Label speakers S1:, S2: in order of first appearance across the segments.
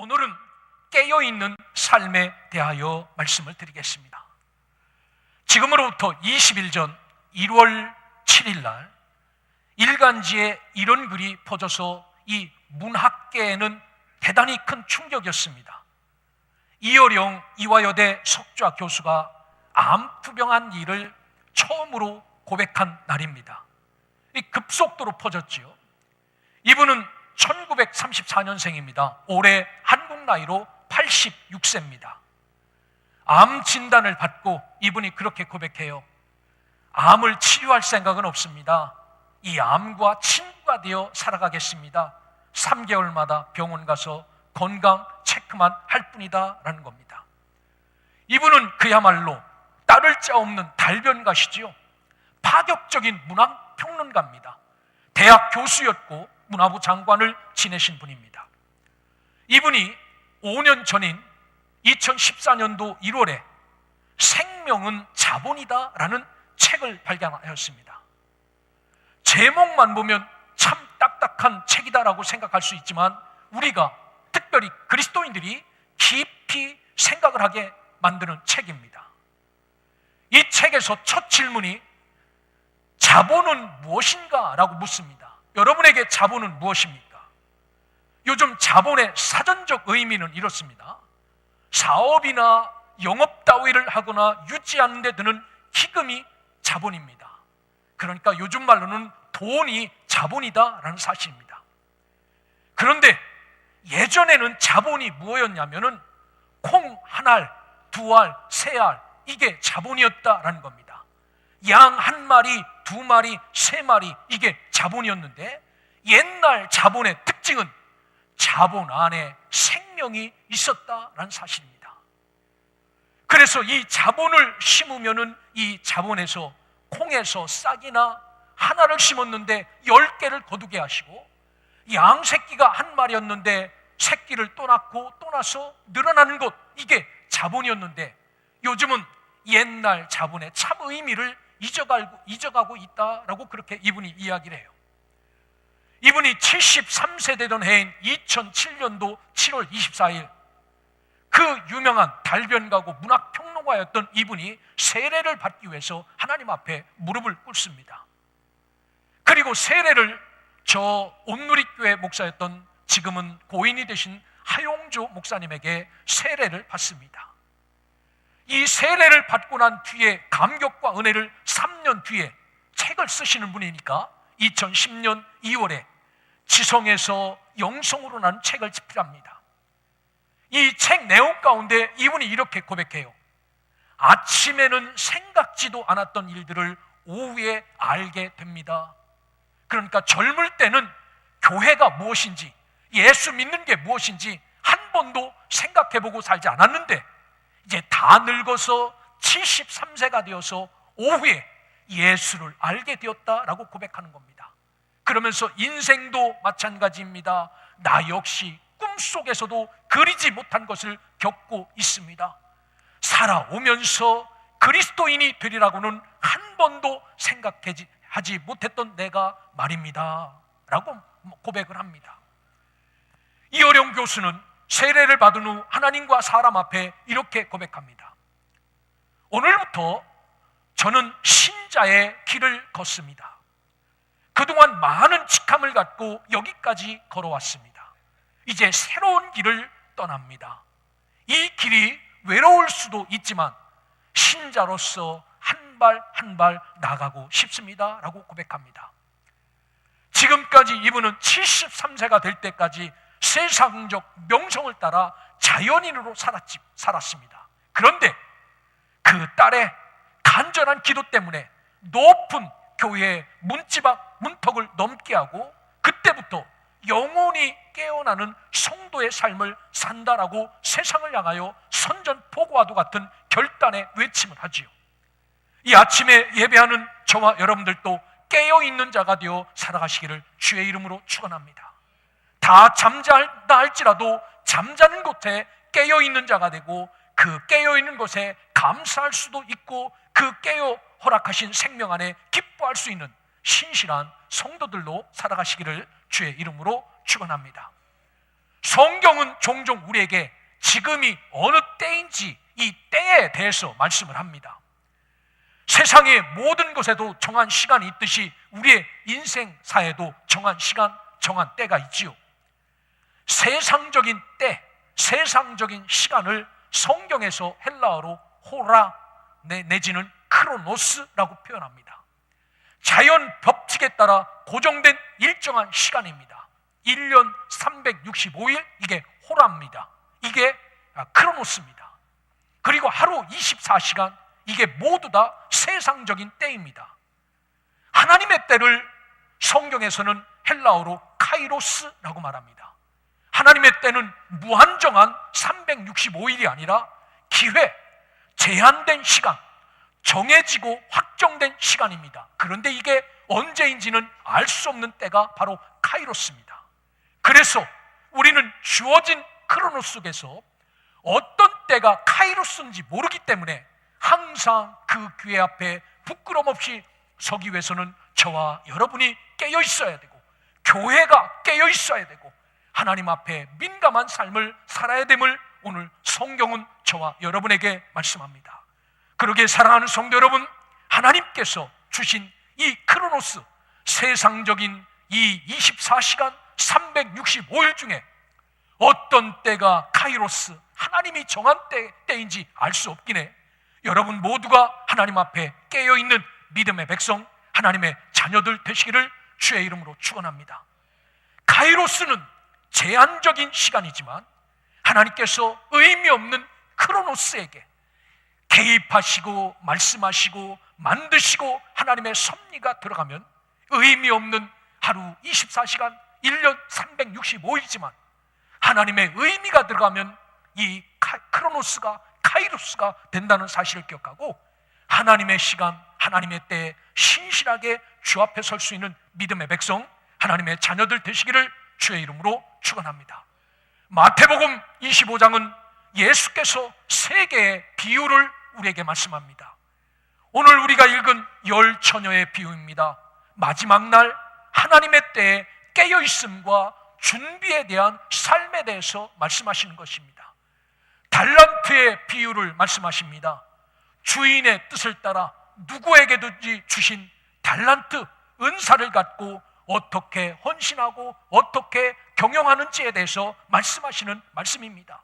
S1: 오늘은 깨어있는 삶에 대하여 말씀을 드리겠습니다. 지금으로부터 20일 전 1월 7일 날 일간지에 이런 글이 퍼져서 이 문학계에는 대단히 큰 충격이었습니다. 이어령 이화여대 석좌 교수가 암투병한 일을 처음으로 고백한 날입니다. 급속도로 퍼졌지요. 이분은 1934년생입니다. 올해 한국 나이로 86세입니다. 암 진단을 받고 이분이 그렇게 고백해요. 암을 치료할 생각은 없습니다. 이 암과 친구가 되어 살아가겠습니다. 3개월마다 병원 가서 건강 체크만 할 뿐이다 라는 겁니다. 이분은 그야말로 따를 자 없는 달변가시지요. 파격적인 문학 평론가입니다. 대학 교수였고 문화부 장관을 지내신 분입니다. 이분이 5년 전인 2014년도 1월에 생명은 자본이다 라는 책을 발간하였습니다. 제목만 보면 참 딱딱한 책이다라고 생각할 수 있지만 우리가 특별히 그리스도인들이 깊이 생각을 하게 만드는 책입니다. 이 책에서 첫 질문이 자본은 무엇인가? 라고 묻습니다. 여러분에게 자본은 무엇입니까? 요즘 자본의 사전적 의미는 이렇습니다. 사업이나 영업 따위를 하거나 유지하는 데 드는 기금이 자본입니다. 그러니까 요즘 말로는 돈이 자본이다라는 사실입니다. 그런데 예전에는 자본이 무엇이었냐면은 콩 한 알, 두 알, 세 알 이게 자본이었다라는 겁니다. 양 한 마리, 두 마리, 세 마리 이게 자본이었는데 옛날 자본의 특징은 자본 안에 생명이 있었다라는 사실입니다. 그래서 이 자본을 심으면은 이 자본에서 콩에서 싹이나 하나를 심었는데 10개를 거두게 하시고 양 새끼가 한 마리였는데 새끼를 또 낳고 또 낳아서 늘어나는 것 이게 자본이었는데 요즘은 옛날 자본의 참 의미를 잊어가고 있다라고 그렇게 이분이 이야기를 해요. 이분이 73세 되던 해인 2007년도 7월 24일 그 유명한 달변가고 문학평론가였던 이분이 세례를 받기 위해서 하나님 앞에 무릎을 꿇습니다. 그리고 세례를 저 온누리교회 목사였던 지금은 고인이 되신 하용조 목사님에게 세례를 받습니다. 이 세례를 받고 난 뒤에 감격과 은혜를 3년 뒤에 책을 쓰시는 분이니까 2010년 2월에 지성에서 영성으로 난 책을 집필합니다. 이 책 내용 가운데 이분이 이렇게 고백해요. 아침에는 생각지도 않았던 일들을 오후에 알게 됩니다. 그러니까 젊을 때는 교회가 무엇인지 예수 믿는 게 무엇인지 한 번도 생각해보고 살지 않았는데 이제 다 늙어서 73세가 되어서 오후에 예수를 알게 되었다라고 고백하는 겁니다. 그러면서 인생도 마찬가지입니다. 나 역시 꿈속에서도 그리지 못한 것을 겪고 있습니다. 살아오면서 그리스도인이 되리라고는 한 번도 생각하지 못했던 내가 말입니다 라고 고백을 합니다. 이어령 교수는 세례를 받은 후 하나님과 사람 앞에 이렇게 고백합니다. 오늘부터 저는 신자의 길을 걷습니다. 그동안 많은 직함을 갖고 여기까지 걸어왔습니다. 이제 새로운 길을 떠납니다. 이 길이 외로울 수도 있지만 신자로서 한 발 한 발 나가고 싶습니다 라고 고백합니다. 지금까지 이분은 73세가 될 때까지 세상적 명성을 따라 자연인으로 살았습니다. 그런데 그 딸의 간절한 기도 때문에 높은 교회의 문지박 문턱을 넘게 하고 그때부터 영원히 깨어나는 성도의 삶을 산다라고 세상을 향하여 선전포고와도 같은 결단의 외침을 하지요. 이 아침에 예배하는 저와 여러분들도 깨어있는 자가 되어 살아가시기를 주의 이름으로 축원합니다. 다 잠자다 할지라도 잠자는 곳에 깨어있는 자가 되고 그 깨어있는 곳에 감사할 수도 있고 그 깨어 허락하신 생명 안에 기뻐할 수 있는 신실한 성도들로 살아가시기를 주의 이름으로 축원합니다. 성경은 종종 우리에게 지금이 어느 때인지 이 때에 대해서 말씀을 합니다. 세상의 모든 것에도 정한 시간이 있듯이 우리의 인생사에도 정한 시간, 정한 때가 있지요. 세상적인 때, 세상적인 시간을 성경에서 헬라어로 호라 내지는 크로노스라고 표현합니다. 자연 법칙에 따라 고정된 일정한 시간입니다. 1년 365일, 이게 호라입니다. 이게 크로노스입니다. 그리고 하루 24시간, 이게 모두 다 세상적인 때입니다. 하나님의 때를 성경에서는 헬라어로 카이로스라고 말합니다. 하나님의 때는 무한정한 365일이 아니라 기회, 제한된 시간, 정해지고 확정된 시간입니다. 그런데 이게 언제인지는 알 수 없는 때가 바로 카이로스입니다. 그래서 우리는 주어진 크로노스 속에서 어떤 때가 카이로스인지 모르기 때문에 항상 그 기회 앞에 부끄럼 없이 서기 위해서는 저와 여러분이 깨어 있어야 되고, 교회가 깨어 있어야 되고, 하나님 앞에 민감한 삶을 살아야 됨을 오늘 성경은 저와 여러분에게 말씀합니다. 그러기에 사랑하는 성도 여러분, 하나님께서 주신 이 크로노스, 세상적인 이 24시간 365일 중에 어떤 때가 카이로스, 하나님이 정한 때인지 알 수 없긴 해. 여러분 모두가 하나님 앞에 깨어있는 믿음의 백성, 하나님의 자녀들 되시기를 주의 이름으로 축원합니다. 카이로스는 제한적인 시간이지만 하나님께서 의미 없는 크로노스에게 개입하시고 말씀하시고 만드시고 하나님의 섭리가 들어가면 의미 없는 하루 24시간 1년 365일이지만 하나님의 의미가 들어가면 이 크로노스가 카이로스가 된다는 사실을 기억하고 하나님의 시간, 하나님의 때에 신실하게 주 앞에 설 수 있는 믿음의 백성, 하나님의 자녀들 되시기를 주의 이름으로 축원합니다. 마태복음 25장은 예수께서 세 개의 비유를 우리에게 말씀합니다. 오늘 우리가 읽은 열 처녀의 비유입니다. 마지막 날 하나님의 때에 깨어있음과 준비에 대한 삶에 대해서 말씀하시는 것입니다. 달란트의 비유를 말씀하십니다. 주인의 뜻을 따라 누구에게든지 주신 달란트, 은사를 갖고 어떻게 헌신하고 어떻게 경영하는지에 대해서 말씀하시는 말씀입니다.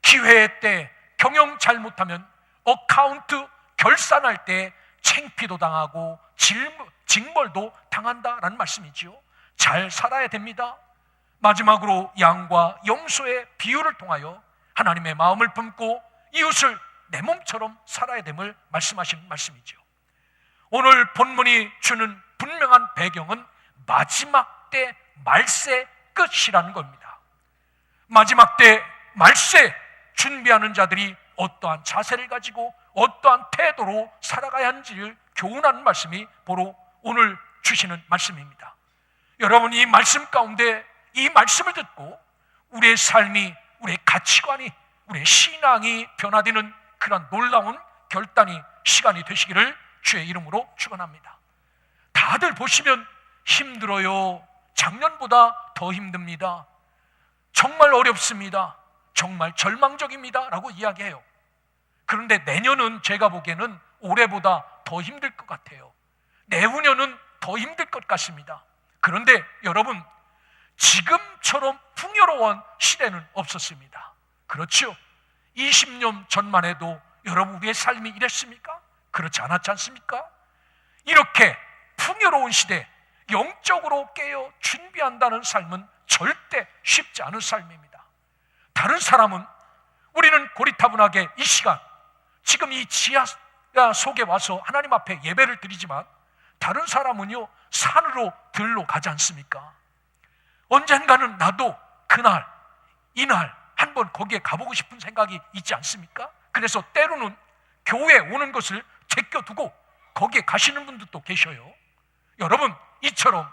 S1: 기회의 때 경영 잘못하면 어카운트 결산할 때 창피도 당하고 징벌도 당한다라는 말씀이지요. 잘 살아야 됩니다. 마지막으로 양과 염소의 비유를 통하여 하나님의 마음을 품고 이웃을 내 몸처럼 살아야 됨을 말씀하시는 말씀이죠. 오늘 본문이 주는 분명한 배경은 마지막 때 말세 끝이라는 겁니다. 마지막 때 말세 준비하는 자들이 어떠한 자세를 가지고 어떠한 태도로 살아가야 하는지를 교훈하는 말씀이 바로 오늘 주시는 말씀입니다. 여러분, 이 말씀 가운데 이 말씀을 듣고 우리의 삶이, 우리의 가치관이, 우리의 신앙이 변화되는 그런 놀라운 결단이 시간이 되시기를 주의 이름으로 축원합니다. 다들 보시면 힘들어요. 작년보다 더 힘듭니다. 정말 어렵습니다. 정말 절망적입니다. 라고 이야기해요. 그런데 내년은 제가 보기에는 올해보다 더 힘들 것 같아요. 내후년은 더 힘들 것 같습니다. 그런데 여러분, 지금처럼 풍요로운 시대는 없었습니다. 그렇죠? 20년 전만 해도 여러분 우리의 삶이 이랬습니까? 그렇지 않았지 않습니까? 이렇게 풍요로운 시대, 영적으로 깨어 준비한다는 삶은 절대 쉽지 않은 삶입니다. 다른 사람은 우리는 고리타분하게 이 시간, 지금 이 지하 속에 와서 하나님 앞에 예배를 드리지만 다른 사람은요, 산으로 들로 가지 않습니까? 언젠가는 나도 그날, 이날 한번 거기에 가보고 싶은 생각이 있지 않습니까? 그래서 때로는 교회에 오는 것을 제껴두고 거기에 가시는 분들도 계셔요. 여러분, 이처럼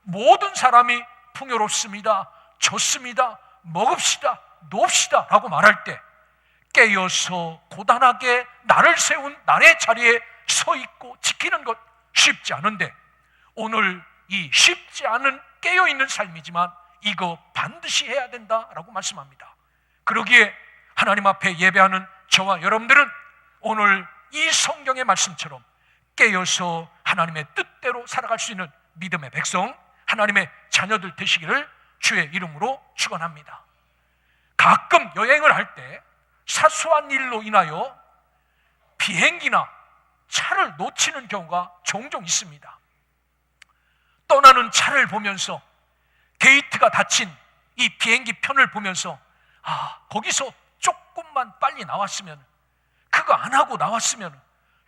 S1: 모든 사람이 풍요롭습니다, 좋습니다, 먹읍시다, 놉시다 라고 말할 때 깨어서 고단하게 나를 세운 나의 자리에 서 있고 지키는 것 쉽지 않은데, 오늘 이 쉽지 않은 깨어있는 삶이지만 이거 반드시 해야 된다라고 말씀합니다. 그러기에 하나님 앞에 예배하는 저와 여러분들은 오늘 이 성경의 말씀처럼 깨어서 하나님의 뜻대로 살아갈 수 있는 믿음의 백성, 하나님의 자녀들 되시기를 주의 이름으로 축원합니다. 가끔 여행을 할 때 사소한 일로 인하여 비행기나 차를 놓치는 경우가 종종 있습니다. 떠나는 차를 보면서 게이트가 닫힌 이 비행기 편을 보면서 거기서 조금만 빨리 나왔으면, 그거 안 하고 나왔으면,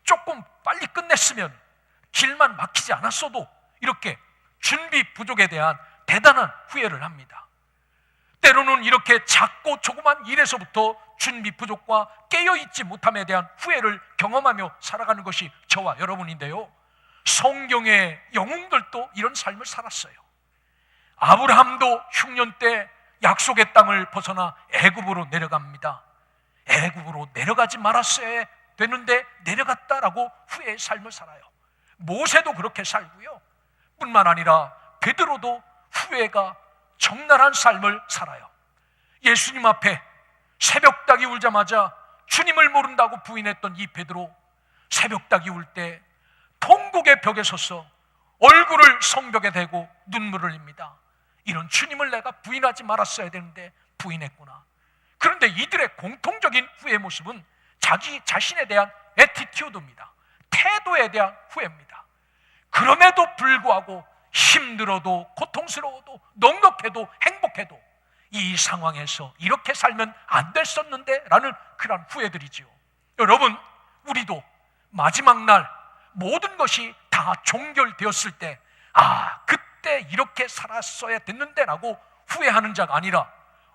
S1: 조금 빨리 끝냈으면, 길만 막히지 않았어도, 이렇게 준비 부족에 대한 대단한 후회를 합니다. 때로는 이렇게 작고 조그만 일에서부터 준비 부족과 깨어있지 못함에 대한 후회를 경험하며 살아가는 것이 저와 여러분인데요, 성경의 영웅들도 이런 삶을 살았어요. 아브라함도 흉년 때 약속의 땅을 벗어나 애굽으로 내려갑니다. 애굽으로 내려가지 말았어야 되는데 내려갔다라고 후회의 삶을 살아요. 모세도 그렇게 살고요, 뿐만 아니라 베드로도 후회가 적나라한 삶을 살아요. 예수님 앞에 새벽닭이 울자마자 주님을 모른다고 부인했던 이 베드로, 새벽닭이 울 때 통곡의 벽에 서서 얼굴을 성벽에 대고 눈물을 흘립니다. 이런 주님을 내가 부인하지 말았어야 되는데 부인했구나. 그런데 이들의 공통적인 후회 모습은 자기 자신에 대한 애티튜드입니다. 태도에 대한 후회입니다. 그럼에도 불구하고 힘들어도 고통스러워도 넉넉해도 행복해도 이 상황에서 이렇게 살면 안 됐었는데 라는 그런 후회들이지요. 여러분, 우리도 마지막 날 모든 것이 다 종결되었을 때 그때 이렇게 살았어야 됐는데 라고 후회하는 자가 아니라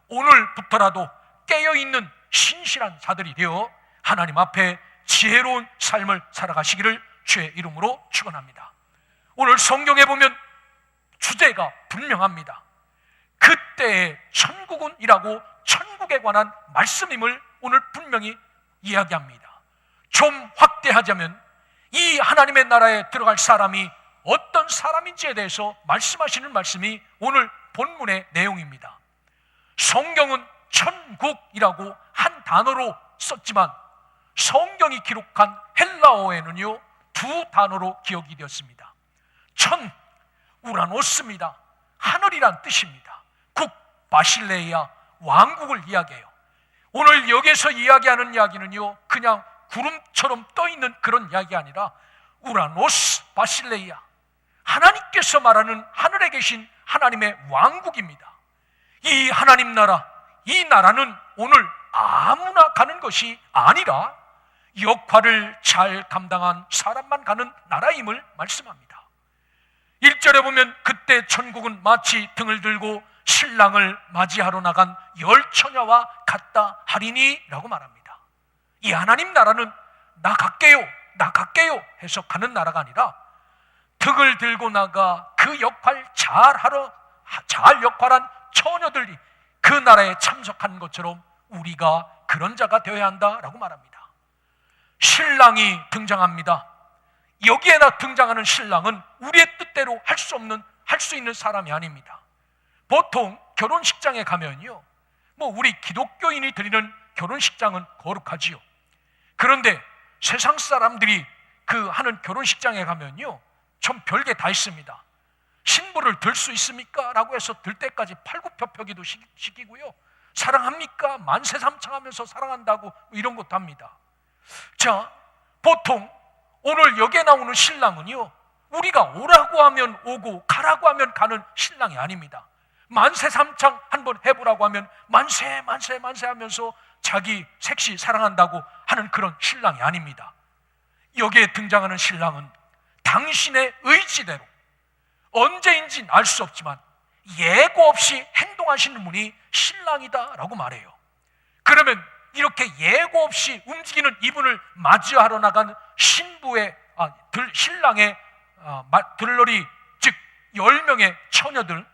S1: 오늘부터라도 깨어있는 신실한 자들이 되어 하나님 앞에 지혜로운 삶을 살아가시기를 주의 이름으로 축원합니다. 오늘 성경에 보면 주제가 분명합니다. 그때의 천국은이라고 천국에 관한 말씀임을 오늘 분명히 이야기합니다. 좀 확대하자면 이 하나님의 나라에 들어갈 사람이 어떤 사람인지에 대해서 말씀하시는 말씀이 오늘 본문의 내용입니다. 성경은 천국이라고 한 단어로 썼지만 성경이 기록한 헬라어에는요, 두 단어로 기억이 되었습니다. 천, 우라노스입니다. 하늘이란 뜻입니다. 국, 바실레이아, 왕국을 이야기해요. 오늘 여기서 이야기하는 이야기는요, 그냥 구름처럼 떠있는 그런 이야기가 아니라 우라노스, 바실레이아, 하나님께서 말하는 하늘에 계신 하나님의 왕국입니다. 이 하나님 나라, 이 나라는 오늘 아무나 가는 것이 아니라 역할을 잘 감당한 사람만 가는 나라임을 말씀합니다. 1절에 보면 그때 천국은 마치 등을 들고 신랑을 맞이하러 나간 열 처녀와 같다 하리니 라고 말합니다. 이 하나님 나라는 나 갈게요, 나 갈게요 해서 가는 나라가 아니라 등을 들고 나가 그 역할 잘 역할한 처녀들이 그 나라에 참석한 것처럼 우리가 그런 자가 되어야 한다라고 말합니다. 신랑이 등장합니다. 여기에나 등장하는 신랑은 우리의 뜻대로 할 수 있는 사람이 아닙니다. 보통 결혼식장에 가면요, 우리 기독교인이 드리는 결혼식장은 거룩하지요. 그런데 세상 사람들이 하는 결혼식장에 가면요, 좀 별게 다 있습니다. 신부를 들 수 있습니까? 라고 해서 들 때까지 팔굽혀펴기도 시키고요, 사랑합니까? 만세삼창하면서 사랑한다고 이런 것도 합니다. 자, 보통 오늘 여기에 나오는 신랑은요, 우리가 오라고 하면 오고 가라고 하면 가는 신랑이 아닙니다. 만세삼창 한번 해보라고 하면 만세 만세 만세 하면서 자기 섹시 사랑한다고 하는 그런 신랑이 아닙니다. 여기에 등장하는 신랑은 당신의 의지대로 언제인지는 알 수 없지만 예고 없이 행동하시는 분이 신랑이다라고 말해요. 그러면 이렇게 예고 없이 움직이는 이분을 맞이하러 나간 신랑의 들러리, 즉 10명의 처녀들,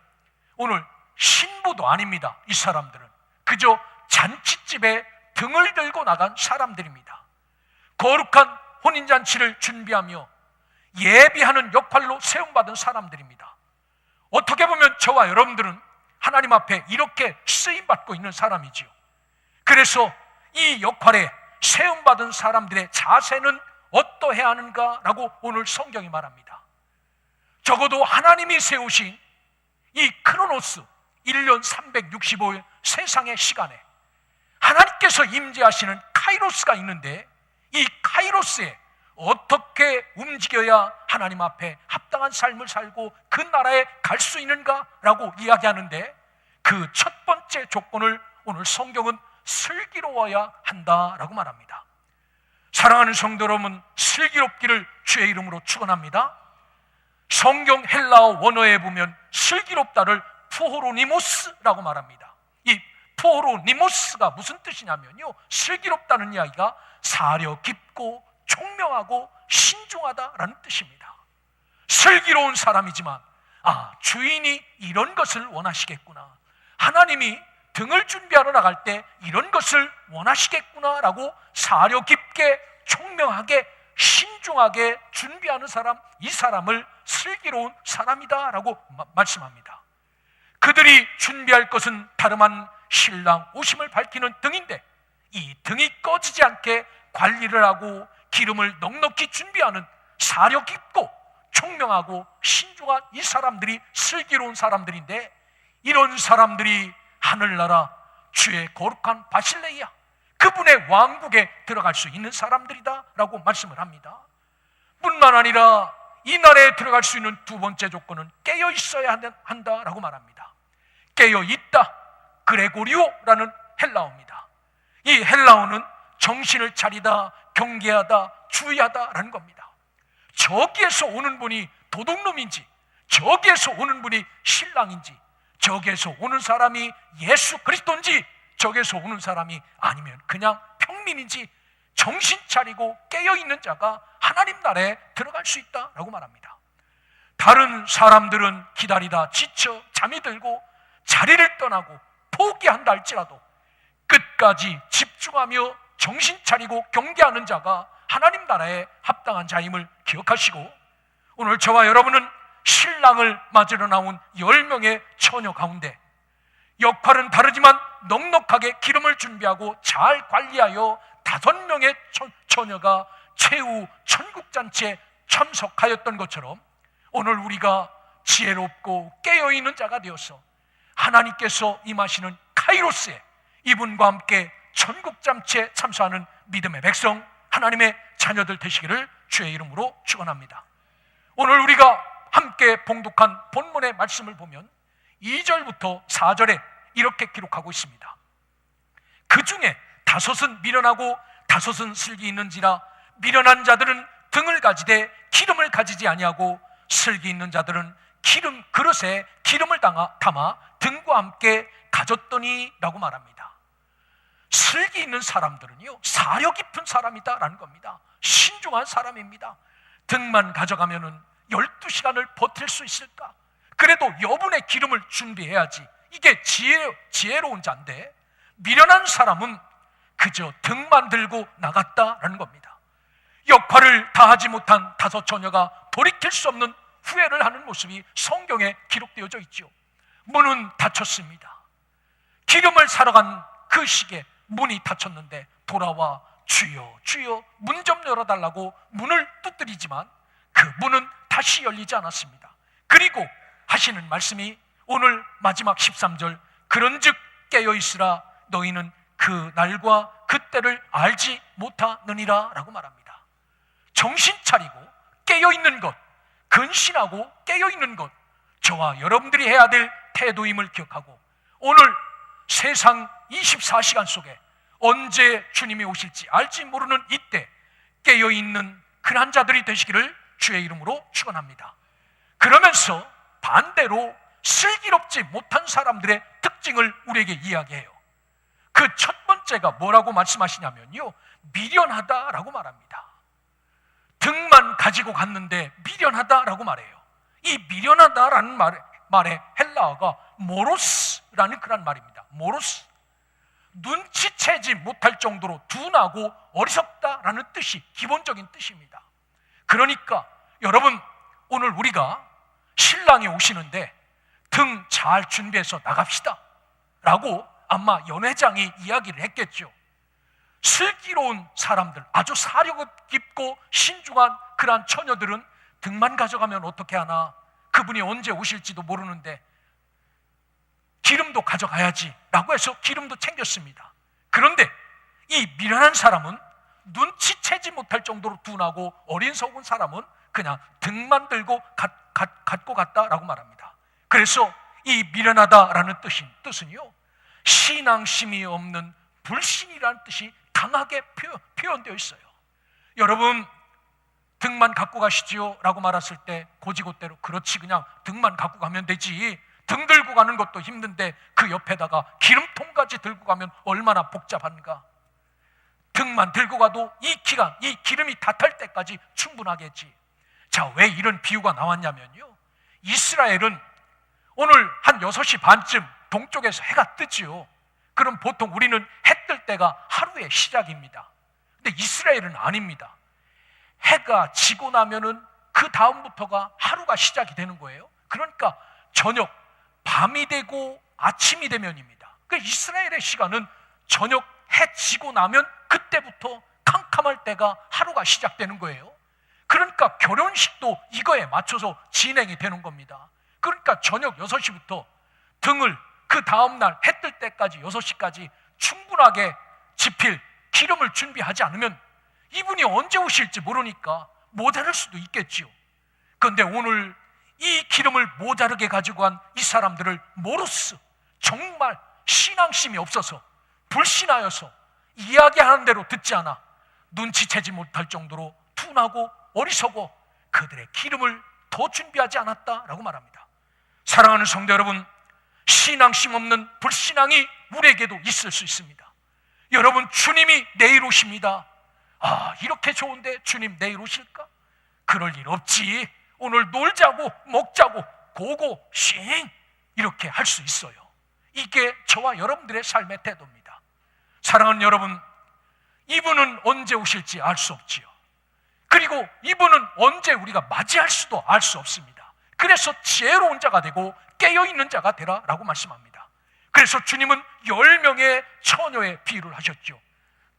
S1: 오늘 신부도 아닙니다. 이 사람들은 그저 잔치집에 등을 들고 나간 사람들입니다. 거룩한 혼인잔치를 준비하며 예비하는 역할로 세움받은 사람들입니다. 어떻게 보면 저와 여러분들은 하나님 앞에 이렇게 쓰임받고 있는 사람이지요. 그래서 이 역할에 세움받은 사람들의 자세는 어떠해야 하는가라고 오늘 성경이 말합니다. 적어도 하나님이 세우신 이 크로노스 1년 365일 세상의 시간에 하나님께서 임재하시는 카이로스가 있는데, 이 카이로스에 어떻게 움직여야 하나님 앞에 합당한 삶을 살고 그 나라에 갈 수 있는가라고 이야기하는데, 그 첫 번째 조건을 오늘 성경은 슬기로워야 한다라고 말합니다. 사랑하는 성도 여러분, 슬기롭기를 주의 이름으로 축원합니다. 성경 헬라어 원어에 보면 슬기롭다를 푸호로니모스라고 말합니다. 이 푸호로니모스가 무슨 뜻이냐면요, 슬기롭다는 이야기가 사려 깊고 총명하고 신중하다라는 뜻입니다. 슬기로운 사람이지만 주인이 이런 것을 원하시겠구나, 하나님이 등을 준비하러 나갈 때 이런 것을 원하시겠구나라고 사려 깊게 총명하게 신중하게 준비하는 사람, 이 사람을 슬기로운 사람이다라고 말씀합니다. 그들이 준비할 것은 다름 아닌 신랑 오심을 밝히는 등인데, 이 등이 꺼지지 않게 관리를 하고 기름을 넉넉히 준비하는 사려 깊고 총명하고 신중한 이 사람들이 슬기로운 사람들인데, 이런 사람들이 하늘나라 주의 거룩한 바실레이야, 그분의 왕국에 들어갈 수 있는 사람들이다 라고 말씀을 합니다. 뿐만 아니라 이 나라에 들어갈 수 있는 두 번째 조건은 깨어 있어야 한다라고 말합니다. 깨어 있다, 그레고리오라는 헬라어입니다. 이 헬라어는 정신을 차리다, 경계하다, 주의하다라는 겁니다. 저기에서 오는 분이 도둑놈인지, 저기에서 오는 분이 신랑인지, 저기에서 오는 사람이 예수 그리스도인지, 저기에서 오는 사람이 아니면 그냥 평민인지 정신 차리고 깨어있는 자가 하나님 나라에 들어갈 수 있다라고 말합니다. 다른 사람들은 기다리다 지쳐 잠이 들고 자리를 떠나고 포기한다 할지라도 끝까지 집중하며 정신 차리고 경계하는 자가 하나님 나라에 합당한 자임을 기억하시고, 오늘 저와 여러분은 신랑을 맞으러 나온 10명의 처녀 가운데 역할은 다르지만 넉넉하게 기름을 준비하고 잘 관리하여 5명의 처녀가 최후 천국잔치에 참석하였던 것처럼, 오늘 우리가 지혜롭고 깨어있는 자가 되어서 하나님께서 임하시는 카이로스에 이분과 함께 천국잔치에 참석하는 믿음의 백성, 하나님의 자녀들 되시기를 주의 이름으로 축원합니다. 오늘 우리가 함께 봉독한 본문의 말씀을 보면 2절부터 4절에 이렇게 기록하고 있습니다. 그 중에 5은 미련하고 5은 슬기 있는지라, 미련한 자들은 등을 가지되 기름을 가지지 아니하고 슬기 있는 자들은 기름 그릇에 기름을 담아 등과 함께 가졌더니 라고 말합니다. 슬기 있는 사람들은요, 사려 깊은 사람이다라는 겁니다. 신중한 사람입니다. 등만 가져가면은 12시간을 버틸 수 있을까? 그래도 여분의 기름을 준비해야지. 이게 지혜로운 자인데, 미련한 사람은 그저 등만 들고 나갔다라는 겁니다. 역할을 다하지 못한 5 처녀가 돌이킬 수 없는 후회를 하는 모습이 성경에 기록되어져 있죠. 문은 닫혔습니다. 기름을 사러 간 그 시기에 문이 닫혔는데 돌아와 주여 주여 문 좀 열어달라고 문을 두드리지만 그 문은 다시 열리지 않았습니다. 그리고 하시는 말씀이 오늘 마지막 13절, 그런즉 깨어있으라, 너희는 그 날과 그 때를 알지 못하느니라 라고 말합니다. 정신 차리고 깨어있는 것, 근신하고 깨어있는 것, 저와 여러분들이 해야 될 태도임을 기억하고, 오늘 세상 24시간 속에 언제 주님이 오실지 알지 모르는 이때 깨어있는 그런 자들이 되시기를 주의 이름으로 축원합니다. 그러면서 반대로 슬기롭지 못한 사람들의 특징을 우리에게 이야기해요. 그 첫 번째가 뭐라고 말씀하시냐면요, 미련하다라고 말합니다. 등만 가지고 갔는데 미련하다라고 말해요. 이 미련하다라는 말의 헬라어가 모로스라는 그런 말입니다. 모로스, 눈치채지 못할 정도로 둔하고 어리석다라는 뜻이 기본적인 뜻입니다. 그러니까 여러분, 오늘 우리가 신랑이 오시는데 등 잘 준비해서 나갑시다 라고 아마 연회장이 이야기를 했겠죠. 슬기로운 사람들, 아주 사력 깊고 신중한 그러한 처녀들은 등만 가져가면 어떻게 하나, 그분이 언제 오실지도 모르는데 기름도 가져가야지 라고 해서 기름도 챙겼습니다. 그런데 이 미련한 사람은, 눈치채지 못할 정도로 둔하고 어린석은 사람은 그냥 등만 들고 갖고 갔다라고 말합니다. 그래서 이 미련하다라는 뜻은요, 신앙심이 없는 불신이라는 뜻이 강하게 표현되어 있어요. 여러분, 등만 갖고 가시지요 라고 말했을 때 고지고대로 그렇지, 그냥 등만 갖고 가면 되지, 등 들고 가는 것도 힘든데 그 옆에다가 기름통까지 들고 가면 얼마나 복잡한가. 등만 들고 가도 이 기간, 이 기름이 다 탈 때까지 충분하겠지. 자, 왜 이런 비유가 나왔냐면요, 이스라엘은 오늘 한 6시 반쯤 동쪽에서 해가 뜨지요. 그럼 보통 우리는 해 뜰 때가 하루의 시작입니다. 근데 이스라엘은 아닙니다. 해가 지고 나면은 그 다음부터가 하루가 시작이 되는 거예요. 그러니까 저녁, 밤이 되고 아침이 되면입니다. 그 이스라엘의 시간은 저녁 해 지고 나면 그때부터 캄캄할 때가 하루가 시작되는 거예요. 그러니까 결혼식도 이거에 맞춰서 진행이 되는 겁니다. 그러니까 저녁 6시부터 등을 그 다음날 해 뜰 때까지 6시까지 충분하게 지필 기름을 준비하지 않으면 이분이 언제 오실지 모르니까 모자랄 수도 있겠지요. 그런데 오늘 이 기름을 모자르게 가지고 간 이 사람들을 모르스, 정말 신앙심이 없어서 불신하여서 이야기하는 대로 듣지 않아 눈치채지 못할 정도로 둔하고 어리석어 그들의 기름을 더 준비하지 않았다라고 말합니다. 사랑하는 성도 여러분, 신앙심 없는 불신앙이 우리에게도 있을 수 있습니다. 여러분, 주님이 내일 오십니다. 아, 이렇게 좋은데 주님 내일 오실까? 그럴 일 없지. 오늘 놀자고 먹자고 고고 싱 이렇게 할 수 있어요. 이게 저와 여러분들의 삶의 태도입니다. 사랑하는 여러분, 이분은 언제 오실지 알 수 없지요. 그리고 이분은 언제 우리가 맞이할 수도 알 수 없습니다. 그래서 지혜로운 자가 되고 깨어있는 자가 되라 라고 말씀합니다. 그래서 주님은 10명의 처녀의 비유를 하셨죠.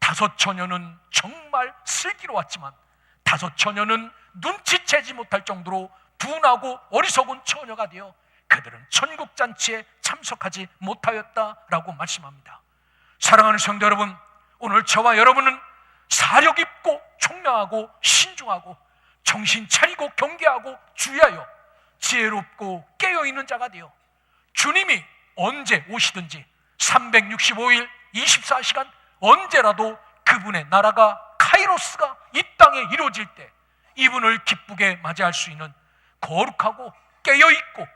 S1: 5 처녀는 정말 슬기로웠지만 5 처녀는 눈치채지 못할 정도로 둔하고 어리석은 처녀가 되어 그들은 천국잔치에 참석하지 못하였다라고 말씀합니다. 사랑하는 성도 여러분, 오늘 저와 여러분은 사력 있고 총명하고 신중하고 정신 차리고 경계하고 주의하여 지혜롭고 깨어있는 자가 되어 주님이 언제 오시든지 365일 24시간 언제라도 그분의 나라가 카이로스가 이 땅에 이루어질 때 이분을 기쁘게 맞이할 수 있는 거룩하고 깨어있고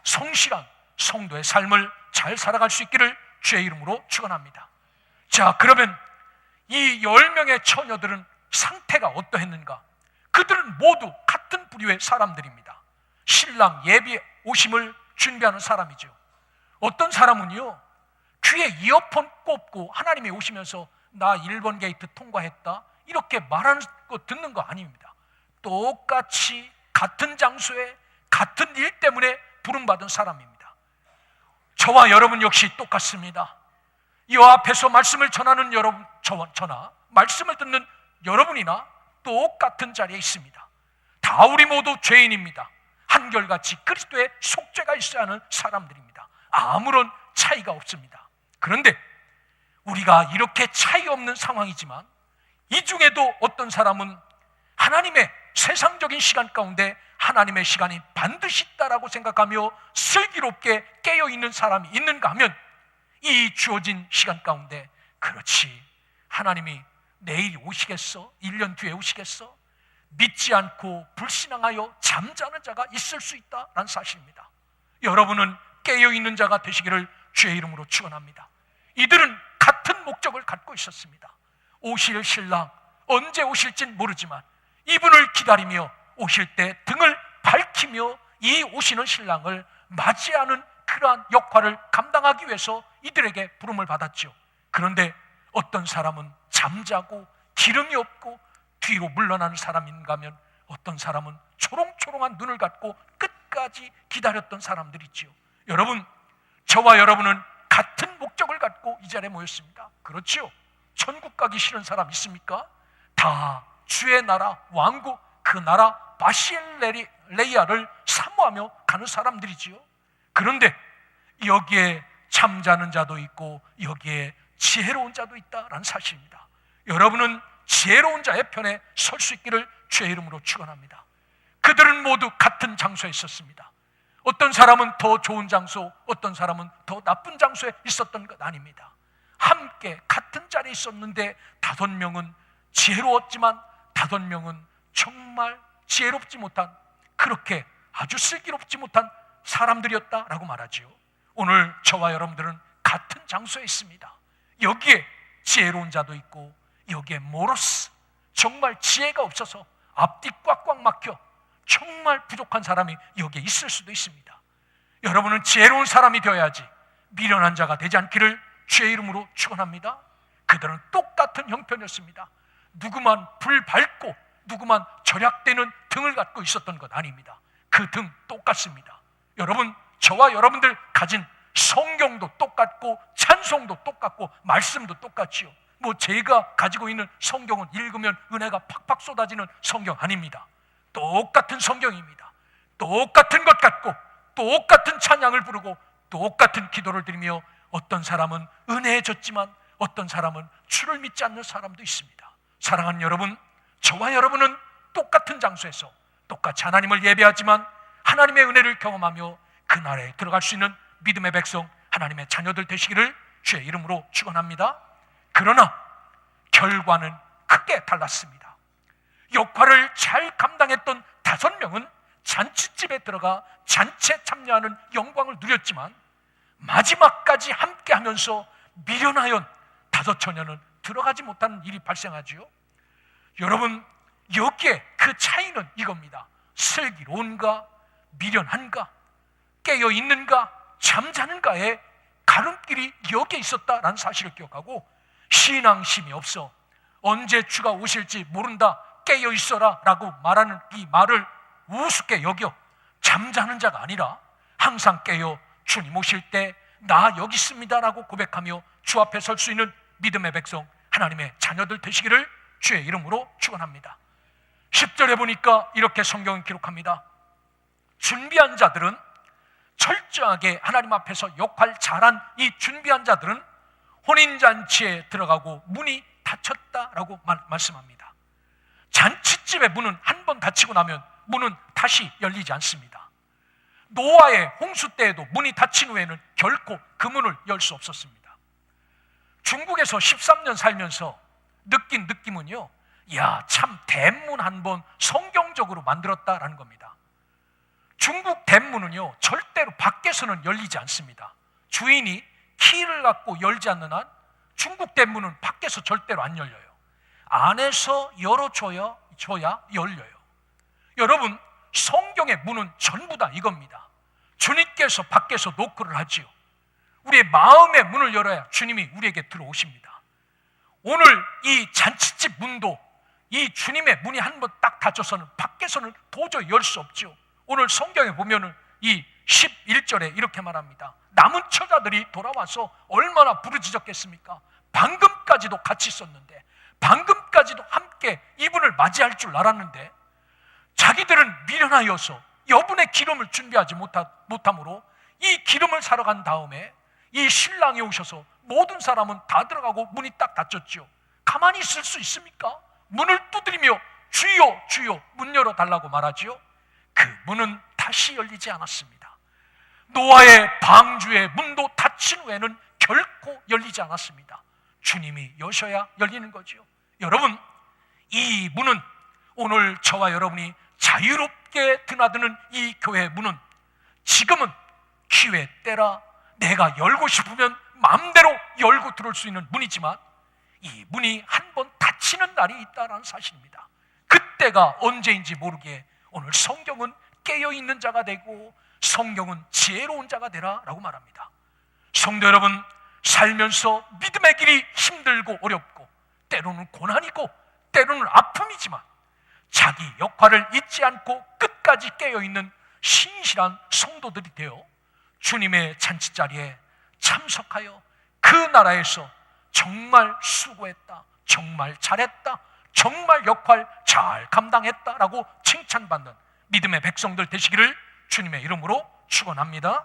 S1: 성실한 성도의 삶을 잘 살아갈 수 있기를 주의 이름으로 축원합니다. 자, 그러면 이 10명의 처녀들은 상태가 어떠했는가? 그들은 모두 같은 부류의 사람들입니다. 신랑 예비 오심을 준비하는 사람이죠. 어떤 사람은요, 귀에 이어폰 꽂고 하나님이 오시면서 나 1번 게이트 통과했다 이렇게 말하는 거 듣는 거 아닙니다. 똑같이 같은 장소에 같은 일 때문에 부름받은 사람입니다. 저와 여러분 역시 똑같습니다. 이 앞에서 말씀을 전하는 여러분, 저나 말씀을 듣는 여러분이나 똑같은 자리에 있습니다. 다 우리 모두 죄인입니다. 한결같이 그리스도의 속죄가 있어야 하는 사람들입니다. 아무런 차이가 없습니다. 그런데 우리가 이렇게 차이 없는 상황이지만 이 중에도 어떤 사람은 하나님의 세상적인 시간 가운데 하나님의 시간이 반드시 있다라고 생각하며 슬기롭게 깨어있는 사람이 있는가 하면 이 주어진 시간 가운데 그렇지, 하나님이 내일 오시겠어? 1년 뒤에 오시겠어? 믿지 않고 불신앙하여 잠자는 자가 있을 수 있다라는 사실입니다. 여러분은 깨어있는 자가 되시기를 주의 이름으로 축원합니다. 이들은 같은 목적을 갖고 있었습니다. 오실 신랑 언제 오실진 모르지만 이분을 기다리며 오실 때 등을 밝히며 이 오시는 신랑을 맞이하는 그러한 역할을 감당하기 위해서 이들에게 부름을 받았죠. 그런데 어떤 사람은 잠자고 기름이 없고 뒤로 물러나는 사람인가 하면 어떤 사람은 초롱초롱한 눈을 갖고 끝까지 기다렸던 사람들이 있죠. 여러분, 저와 여러분은 같은 목적을 갖고 이 자리에 모였습니다. 그렇지요? 천국 가기 싫은 사람 있습니까? 다 주의 나라, 왕국, 그 나라 바실레이아를 사모하며 가는 사람들이지요. 그런데 여기에 잠자는 자도 있고 여기에 지혜로운 자도 있다라는 사실입니다. 여러분은 지혜로운 자의 편에 설 수 있기를 주의 이름으로 축원합니다. 그들은 모두 같은 장소에 있었습니다. 어떤 사람은 더 좋은 장소, 어떤 사람은 더 나쁜 장소에 있었던 것 아닙니다. 함께 같은 자리에 있었는데 5명은 지혜로웠지만 5명은 정말 지혜롭지 못한, 그렇게 아주 슬기롭지 못한 사람들이었다라고 말하지요. 오늘 저와 여러분들은 같은 장소에 있습니다. 여기에 지혜로운 자도 있고 여기에 모로스, 정말 지혜가 없어서 앞뒤 꽉꽉 막혀 정말 부족한 사람이 여기에 있을 수도 있습니다. 여러분은 지혜로운 사람이 되어야지 미련한 자가 되지 않기를 주의 이름으로 축원합니다. 그들은 똑같은 형편이었습니다. 누구만 불 밝고 누구만 절약되는 등을 갖고 있었던 것 아닙니다. 그 등 똑같습니다. 여러분, 저와 여러분들 가진 성경도 똑같고 찬송도 똑같고 말씀도 똑같지요. 제가 가지고 있는 성경은 읽으면 은혜가 팍팍 쏟아지는 성경 아닙니다. 똑같은 성경입니다. 똑같은 것 같고 똑같은 찬양을 부르고 똑같은 기도를 드리며 어떤 사람은 은혜에 졌지만 어떤 사람은 주를 믿지 않는 사람도 있습니다. 사랑하는 여러분, 저와 여러분은 똑같은 장소에서 똑같이 하나님을 예배하지만 하나님의 은혜를 경험하며 그 나라에 들어갈 수 있는 믿음의 백성, 하나님의 자녀들 되시기를 주의 이름으로 축원합니다. 그러나 결과는 크게 달랐습니다. 역할을 잘 감당했던 5명은 잔치집에 들어가 잔치에 참여하는 영광을 누렸지만 마지막까지 함께하면서 미련하여 5 처녀는 들어가지 못하는 일이 발생하지요. 여러분, 여기에 그 차이는 이겁니다. 슬기로운가, 미련한가, 깨어있는가, 잠자는가의 가름길이 여기에 있었다라는 사실을 기억하고, 신앙심이 없어 언제 주가 오실지 모른다, 깨어있어라 라고 말하는 이 말을 우습게 여겨 잠자는 자가 아니라 항상 깨어 주님 오실 때 나 여기 있습니다 라고 고백하며 주 앞에 설 수 있는 믿음의 백성, 하나님의 자녀들 되시기를 주의 이름으로 축원합니다. 10절에 보니까 이렇게 성경은 기록합니다. 준비한 자들은, 철저하게 하나님 앞에서 역할 잘한 이 준비한 자들은 혼인잔치에 들어가고 문이 닫혔다라고 말씀합니다. 잔치집의 문은 한 번 닫히고 나면 문은 다시 열리지 않습니다. 노아의 홍수 때에도 문이 닫힌 후에는 결코 그 문을 열 수 없었습니다. 중국에서 13년 살면서 느낀 느낌은요, 참 대문 한 번 성경적으로 만들었다라는 겁니다. 중국 대문은요 절대로 밖에서는 열리지 않습니다. 주인이 키를 갖고 열지 않는 한 중국 대문은 밖에서 절대로 안 열려요. 안에서 열어줘야 열려요. 여러분, 성경의 문은 전부 다 이겁니다. 주님께서 밖에서 노크를 하지요. 우리의 마음의 문을 열어야 주님이 우리에게 들어오십니다. 오늘 이 잔치집 문도 이 주님의 문이 한 번 딱 닫혀서는 밖에서는 도저히 열 수 없죠. 오늘 성경에 보면은 이 11절에 이렇게 말합니다. 남은 처자들이 돌아와서 얼마나 부르짖었겠습니까? 방금까지도 같이 있었는데, 방금까지도 함께 이분을 맞이할 줄 알았는데 자기들은 미련하여서 여분의 기름을 준비하지 못함으로 이 기름을 사러 간 다음에 이 신랑이 오셔서 모든 사람은 다 들어가고 문이 딱 닫혔죠. 가만히 있을 수 있습니까? 문을 두드리며 주여 주여 문 열어달라고 말하지요. 그 문은 다시 열리지 않았습니다. 노아의 방주의 문도 닫힌 후에는 결코 열리지 않았습니다. 주님이 여셔야 열리는 거죠. 여러분, 이 문은, 오늘 저와 여러분이 자유롭게 드나드는 이 교회의 문은 지금은 기회 때라 내가 열고 싶으면 마음대로 열고 들어올 수 있는 문이지만 이 문이 한 번 닫히는 날이 있다는 사실입니다. 그때가 언제인지 모르게 오늘 성경은 깨어있는 자가 되고 성경은 지혜로운 자가 되라 라고 말합니다. 성도 여러분, 살면서 믿음의 길이 힘들고 어렵고 때로는 고난이고 때로는 아픔이지만 자기 역할을 잊지 않고 끝까지 깨어있는 신실한 성도들이 되어 주님의 잔치자리에 참석하여 그 나라에서 정말 수고했다, 정말 잘했다, 정말 역할 잘 감당했다라고 칭찬받는 믿음의 백성들 되시기를 주님의 이름으로 축원합니다.